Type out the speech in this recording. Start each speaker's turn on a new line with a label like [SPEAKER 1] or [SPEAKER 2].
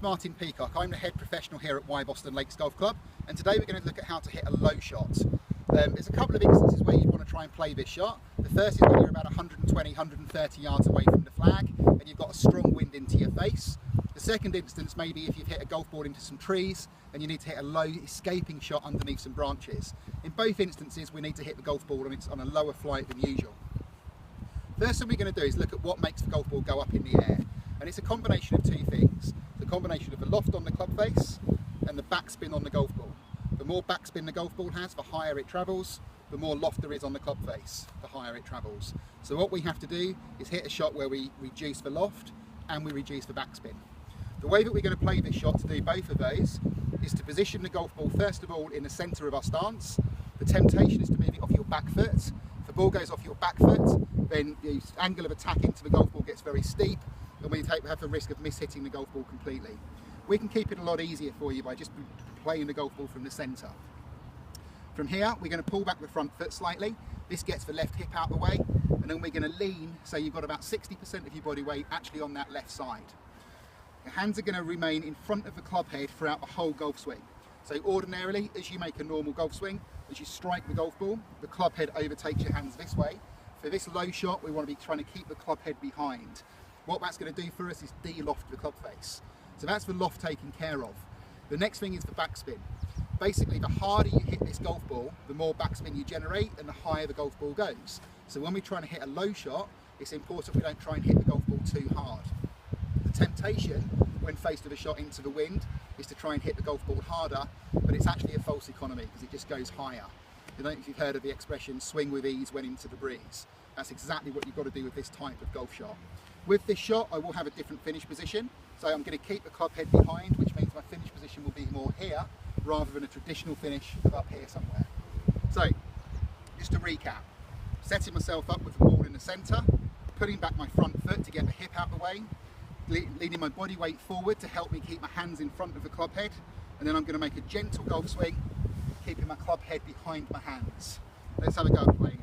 [SPEAKER 1] Martyn Peacock. I'm the head professional here at Boston Lakes Golf Club, and today we're going to look at how to hit a low shot. There's a couple of instances where you want to try and play this shot. The first is when you're about 120, 130 yards away from the flag and you've got a strong wind into your face. The second instance may be if you've hit a golf ball into some trees and you need to hit a low escaping shot underneath some branches. In both instances we need to hit the golf ball on a lower flight than usual. First thing we're going to do is look at what makes the golf ball go up in the air, and it's a combination of two things. The combination of the loft on the club face and the backspin on the golf ball. The more backspin the golf ball has, the higher it travels. The more loft there is on the club face, the higher it travels. So what we have to do is hit a shot where we reduce the loft and we reduce the backspin. The way that we're going to play this shot to do both of those is to position the golf ball first of all in the centre of our stance. The temptation is to move it off your back foot. If the ball goes off your back foot, then the angle of attack into the golf ball gets very steep and we have the risk of mishitting the golf ball completely. We can keep it a lot easier for you by just playing the golf ball from the centre. From here, we're going to pull back the front foot slightly. This gets the left hip out the way, and then we're going to lean, so you've got about 60% of your body weight actually on that left side. Your hands are going to remain in front of the club head throughout the whole golf swing. So ordinarily, as you make a normal golf swing, as you strike the golf ball, the club head overtakes your hands this way. For this low shot, we want to be trying to keep the club head behind. What that's going to do for us is de-loft the club face. So that's the loft taken care of. The next thing is the backspin. Basically, the harder you hit this golf ball, the more backspin you generate and the higher the golf ball goes. So when we're trying to hit a low shot, it's important we don't try and hit the golf ball too hard. The temptation when faced with a shot into the wind is to try and hit the golf ball harder, but it's actually a false economy because it just goes higher. I don't know if you've heard of the expression, swing with ease when into the breeze. That's exactly what you've got to do with this type of golf shot. With this shot, I will have a different finish position. So I'm going to keep the club head behind, which means my finish position will be more here, rather than a traditional finish of up here somewhere. So, just to recap, setting myself up with the ball in the centre, putting back my front foot to get the hip out of the way, leaning my body weight forward to help me keep my hands in front of the club head, and then I'm going to make a gentle golf swing, keeping my club head behind my hands. Let's have a go at playing it.